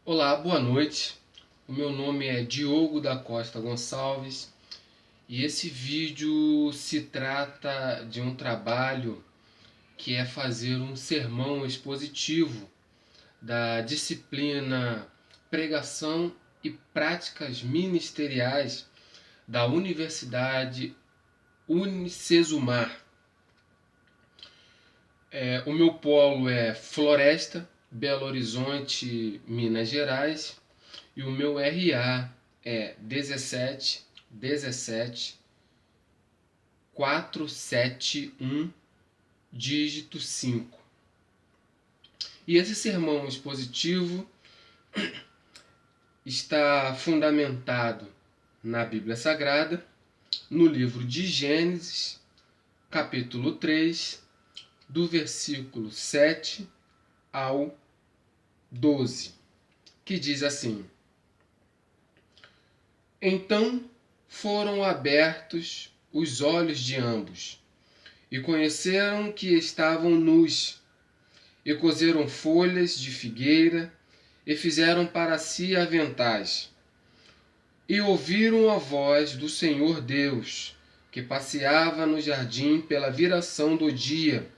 Olá, boa noite. O meu nome é Diogo da Costa Gonçalves e esse vídeo se trata de um trabalho que é fazer um sermão expositivo da disciplina Pregação e Práticas Ministeriais da Universidade Unicesumar. O meu polo é Floresta, Belo Horizonte, Minas Gerais. E o meu RA é 1717471, dígito 5. E esse sermão expositivo está fundamentado na Bíblia Sagrada, no livro de Gênesis, capítulo 3, do versículo 7 ao 12, que diz assim: Então foram abertos os olhos de ambos, e conheceram que estavam nus, e coseram folhas de figueira, e fizeram para si aventais. E ouviram a voz do Senhor Deus, que passeava no jardim pela viração do dia.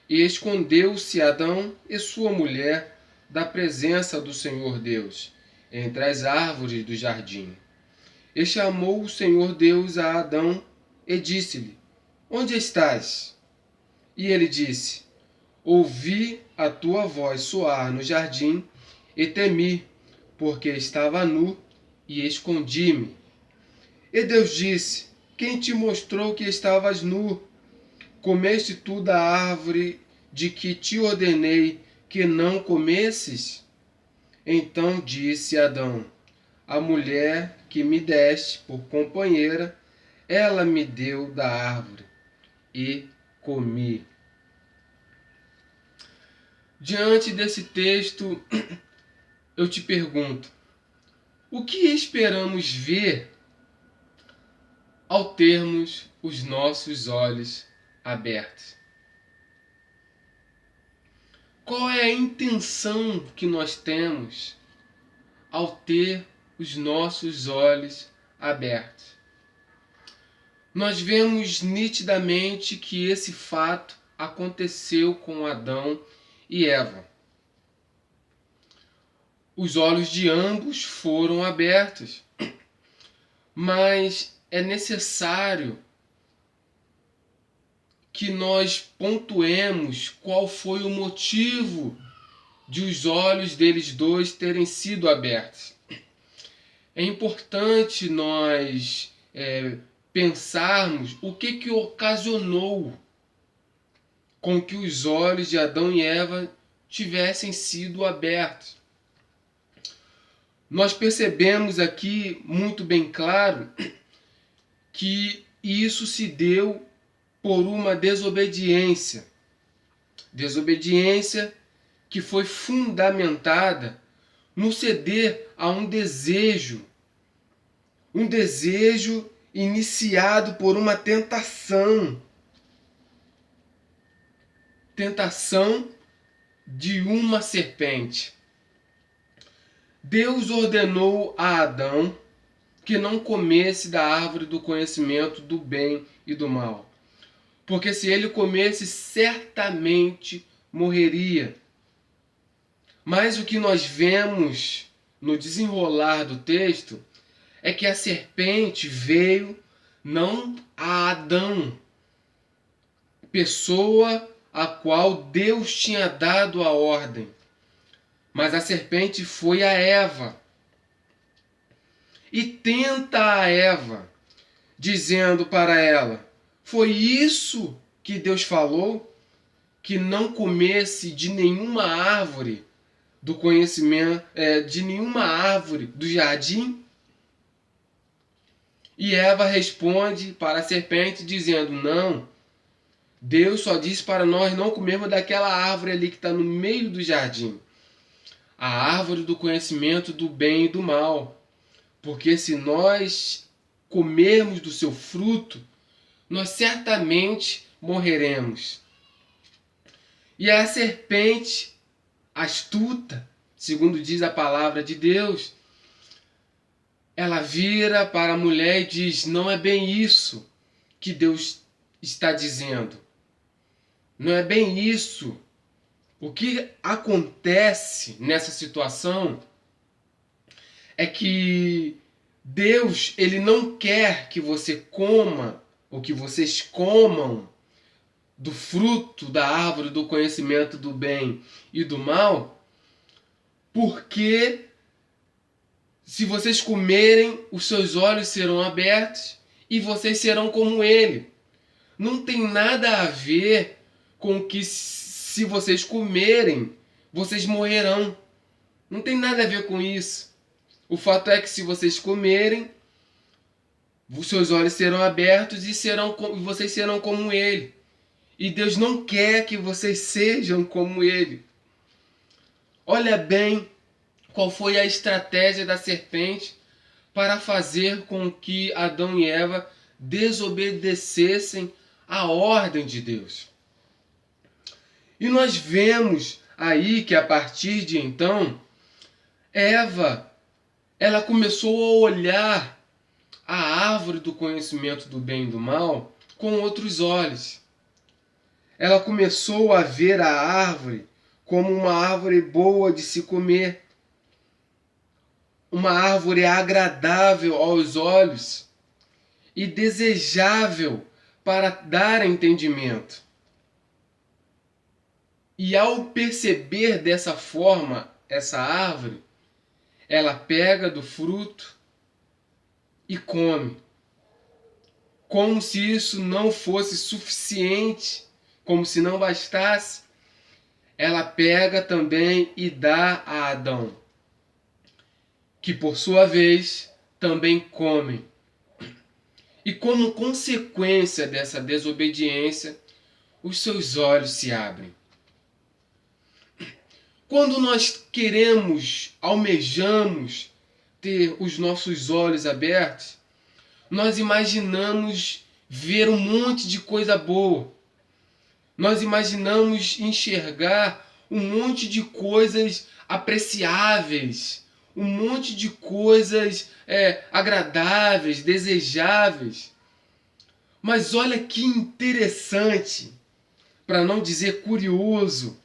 E escondeu-se Adão e sua mulher da presença do Senhor Deus, entre as árvores do jardim. E chamou o Senhor Deus a Adão e disse-lhe: Onde estás? E ele disse: Ouvi a tua voz soar no jardim e temi, porque estava nu e escondi-me. E Deus disse: Quem te mostrou que estavas nu? Comeste tu da árvore de que te ordenei que não comesses? Então disse Adão: A mulher que me deste por companheira, ela me deu da árvore e comi. Diante desse texto, eu te pergunto: o que esperamos ver ao termos os nossos olhos abertos? Qual é a intenção que nós temos ao ter os nossos olhos abertos? Nós vemos nitidamente que esse fato aconteceu com Adão e Eva. Os olhos de ambos foram abertos, mas é necessário que nós pontuemos qual foi o motivo de os olhos deles dois terem sido abertos. É importante nós pensarmos o que ocasionou com que os olhos de Adão e Eva tivessem sido abertos. Nós percebemos aqui muito bem claro que isso se deu por uma desobediência. Desobediência que foi fundamentada no ceder a um desejo iniciado por uma tentação de uma serpente. Deus ordenou a Adão que não comesse da árvore do conhecimento do bem e do mal, porque se ele comesse, certamente morreria. Mas o que nós vemos no desenrolar do texto é que a serpente veio não a Adão, pessoa a qual Deus tinha dado a ordem, mas a serpente foi a Eva e tenta a Eva, dizendo para ela: foi isso que Deus falou? Que não comesse de nenhuma árvore do conhecimento, de nenhuma árvore do jardim? E Eva responde para a serpente dizendo: não, Deus só disse para nós não comermos daquela árvore ali que está no meio do jardim, a árvore do conhecimento do bem e do mal, porque se nós comermos do seu fruto, nós certamente morreremos. E a serpente, astuta, segundo diz a palavra de Deus, ela vira para a mulher e diz: não é bem isso que Deus está dizendo. Não é bem isso. O que acontece nessa situação é que Deus, ele não quer que você coma ou que vocês comam do fruto da árvore do conhecimento do bem e do mal, porque se vocês comerem, os seus olhos serão abertos e vocês serão como ele. Não tem nada a ver com que se vocês comerem, vocês morrerão. Não tem nada a ver com isso. O fato é que se vocês comerem, os seus olhos serão abertos e vocês serão como ele. E Deus não quer que vocês sejam como ele. Olha bem qual foi a estratégia da serpente para fazer com que Adão e Eva desobedecessem a ordem de Deus. E nós vemos aí que a partir de então, Eva, ela começou a olhar a árvore do conhecimento do bem e do mal com outros olhos. Ela começou a ver a árvore como uma árvore boa de se comer, uma árvore agradável aos olhos e desejável para dar entendimento. E ao perceber dessa forma essa árvore, ela pega do fruto e come. Como se isso não fosse suficiente, como se não bastasse, ela pega também e dá a Adão, que por sua vez também come. E como consequência dessa desobediência, os seus olhos se abrem. Quando nós queremos, almejamos ter os nossos olhos abertos, nós imaginamos ver um monte de coisa boa. Nós imaginamos enxergar um monte de coisas apreciáveis, um monte de coisas agradáveis, desejáveis. Mas olha que interessante, para não dizer curioso,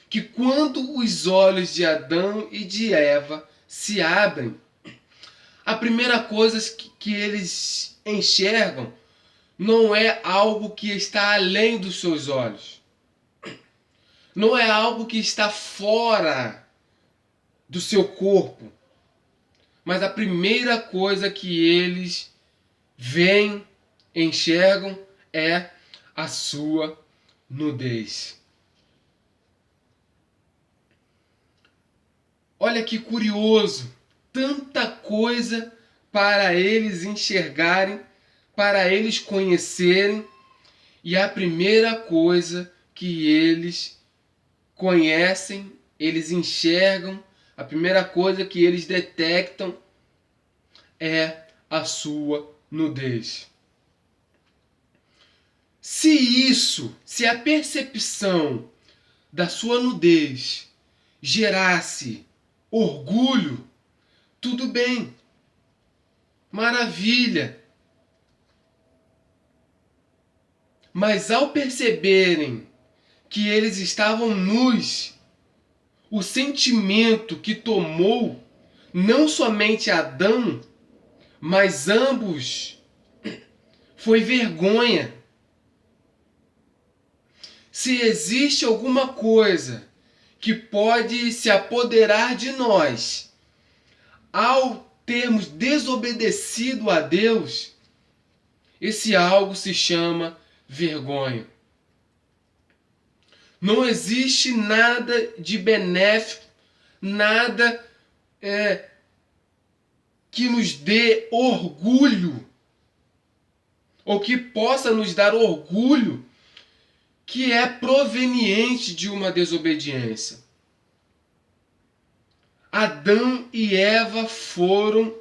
que quando os olhos de Adão e de Eva se abrem, a primeira coisa que eles enxergam não é algo que está além dos seus olhos. Não é algo que está fora do seu corpo. Mas a primeira coisa que eles veem, enxergam, é a sua nudez. Olha que curioso, tanta coisa para eles enxergarem, para eles conhecerem, e a primeira coisa que eles conhecem, eles enxergam, a primeira coisa que eles detectam é a sua nudez. Se a percepção da sua nudez gerasse orgulho, tudo bem, maravilha. Mas ao perceberem que eles estavam nus, o sentimento que tomou não somente Adão, mas ambos, foi vergonha. Se existe alguma coisa que pode se apoderar de nós ao termos desobedecido a Deus, esse algo se chama vergonha. Não existe nada de benéfico, nada que nos dê orgulho, ou que possa nos dar orgulho, que é proveniente de uma desobediência. Adão e Eva foram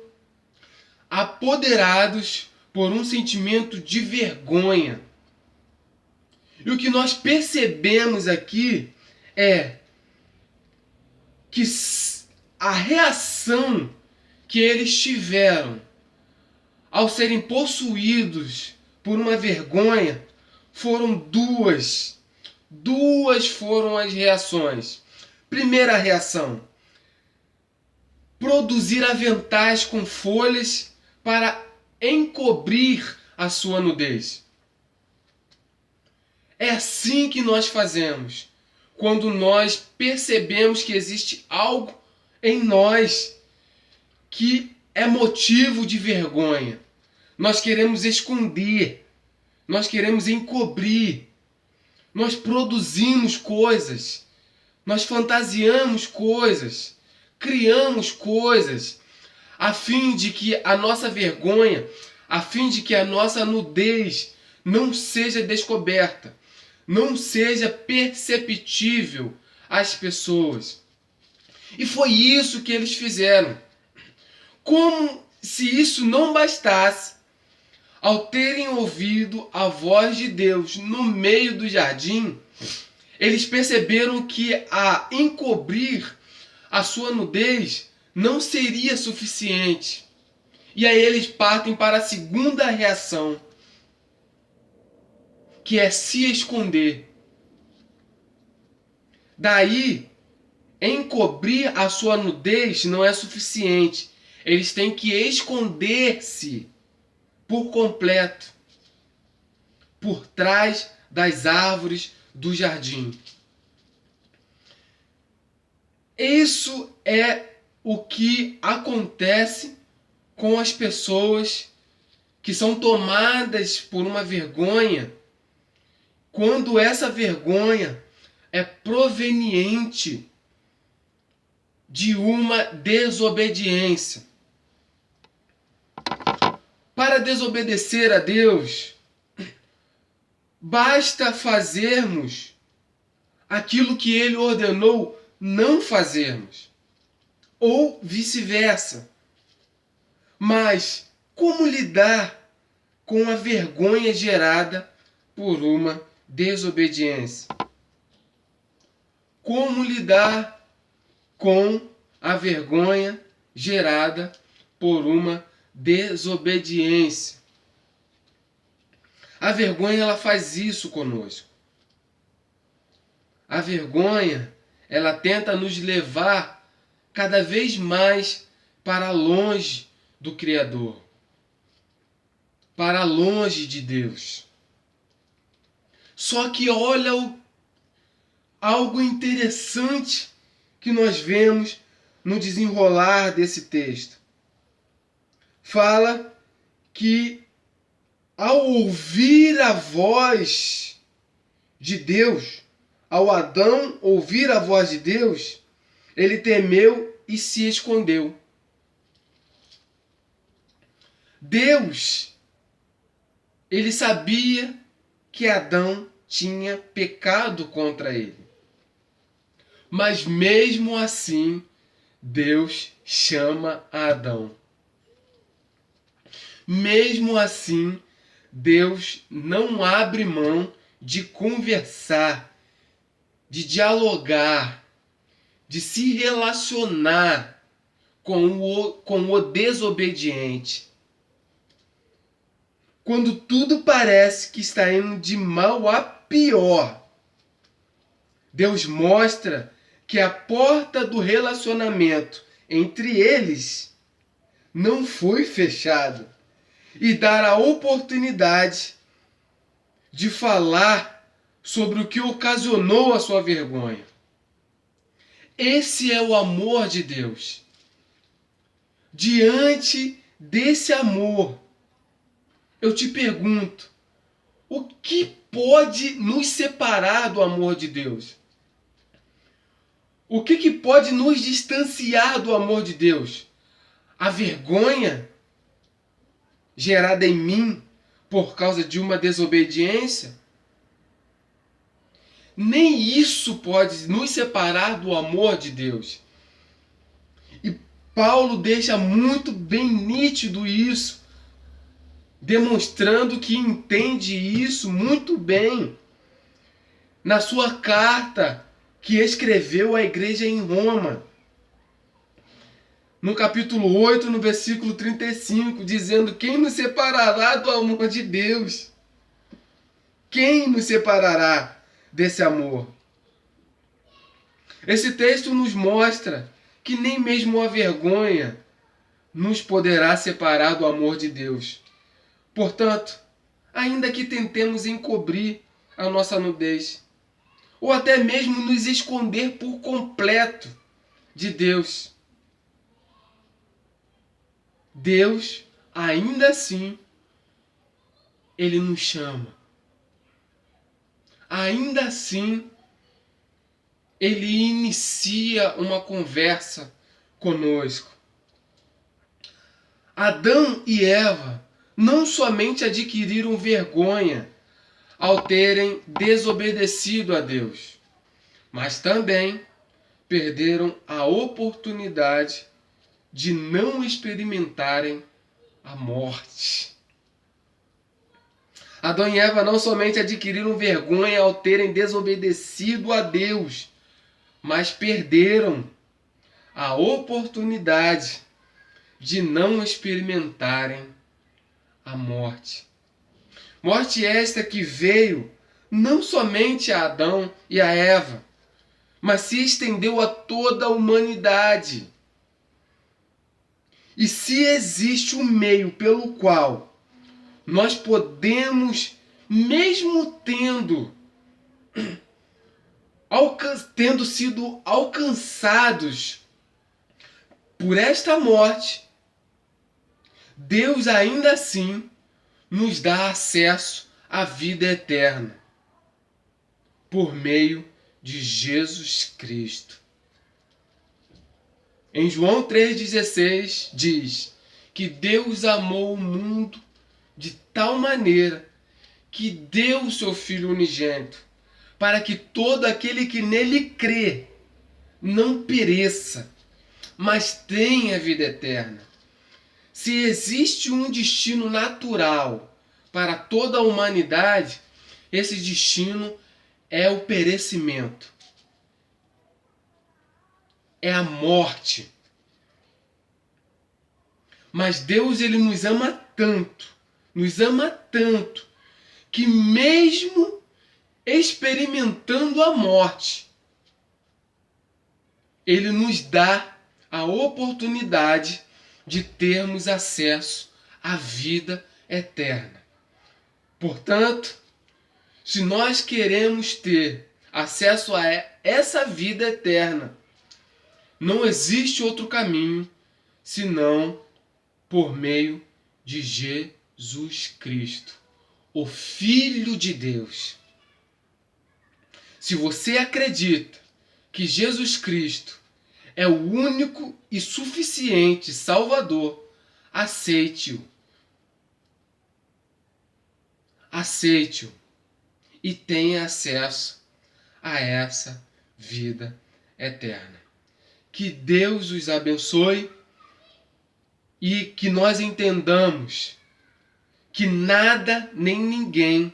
apoderados por um sentimento de vergonha. E o que nós percebemos aqui é que a reação que eles tiveram ao serem possuídos por uma vergonha foram duas. Duas foram as reações. Primeira reação: produzir aventais com folhas para encobrir a sua nudez. É assim que nós fazemos quando nós percebemos que existe algo em nós que é motivo de vergonha. Nós queremos esconder, nós queremos encobrir, nós produzimos coisas, nós fantasiamos coisas, criamos coisas, a fim de que a nossa vergonha, a fim de que a nossa nudez não seja descoberta, não seja perceptível às pessoas. E foi isso que eles fizeram. Como se isso não bastasse, ao terem ouvido a voz de Deus no meio do jardim, eles perceberam que a encobrir a sua nudez não seria suficiente. E aí eles partem para a segunda reação, que é se esconder. Daí, encobrir a sua nudez não é suficiente. Eles têm que esconder-se por completo por trás das árvores do jardim. Isso é o que acontece com as pessoas que são tomadas por uma vergonha, quando essa vergonha é proveniente de uma desobediência. Para desobedecer a Deus, basta fazermos aquilo que Ele ordenou não fazermos, ou vice-versa. Mas como lidar com a vergonha gerada por uma desobediência? Como lidar com a vergonha gerada por uma desobediência? A vergonha, ela faz isso conosco. A vergonha, ela tenta nos levar cada vez mais para longe do Criador, para longe de Deus. Só que olha algo interessante que nós vemos no desenrolar desse texto. Fala que ao ouvir a voz de Deus, ao Adão ouvir a voz de Deus, ele temeu e se escondeu. Deus, ele sabia que Adão tinha pecado contra ele. Mas mesmo assim, Deus chama a Adão. Mesmo assim, Deus não abre mão de conversar, de dialogar, de se relacionar com o desobediente. Quando tudo parece que está indo de mal a pior, Deus mostra que a porta do relacionamento entre eles não foi fechada e dar a oportunidade de falar sobre o que ocasionou a sua vergonha. Esse é o amor de Deus. Diante desse amor, eu te pergunto, o que pode nos separar do amor de Deus? O que pode nos distanciar do amor de Deus? A vergonha gerada em mim por causa de uma desobediência? Nem isso pode nos separar do amor de Deus. E Paulo deixa muito bem nítido isso, demonstrando que entende isso muito bem na sua carta que escreveu à igreja em Roma. no capítulo 8, no versículo 35, dizendo: quem nos separará do amor de Deus? Quem nos separará desse amor? Esse texto nos mostra que nem mesmo a vergonha nos poderá separar do amor de Deus. Portanto, ainda que tentemos encobrir a nossa nudez, ou até mesmo nos esconder por completo de Deus, Deus, ainda assim, Ele nos chama. Ainda assim, Ele inicia uma conversa conosco. Adão e Eva não somente adquiriram vergonha ao terem desobedecido a Deus, mas também perderam a oportunidade de não experimentarem a morte. Adão e Eva não somente adquiriram vergonha ao terem desobedecido a Deus, mas perderam a oportunidade de não experimentarem a morte. Morte esta que veio não somente a Adão e a Eva, mas se estendeu a toda a humanidade. E se existe um meio pelo qual nós podemos, mesmo tendo sido alcançados por esta morte, Deus ainda assim nos dá acesso à vida eterna por meio de Jesus Cristo. Em João 3,16 diz que Deus amou o mundo de tal maneira que deu o seu Filho unigênito, para que todo aquele que nele crê não pereça, mas tenha vida eterna. Se existe um destino natural para toda a humanidade, esse destino é o perecimento. É a morte. Mas Deus, ele nos ama tanto, que mesmo experimentando a morte, Ele nos dá a oportunidade de termos acesso à vida eterna. Portanto, se nós queremos ter acesso a essa vida eterna, não existe outro caminho senão por meio de Jesus Cristo, o Filho de Deus. Se você acredita que Jesus Cristo é o único e suficiente Salvador, aceite-o. Aceite-o e tenha acesso a essa vida eterna. Que Deus os abençoe e que nós entendamos que nada nem ninguém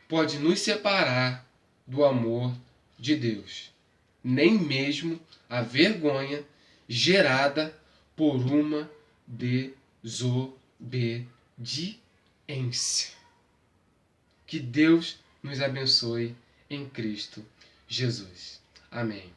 pode nos separar do amor de Deus, nem mesmo a vergonha gerada por uma desobediência. Que Deus nos abençoe em Cristo Jesus. Amém.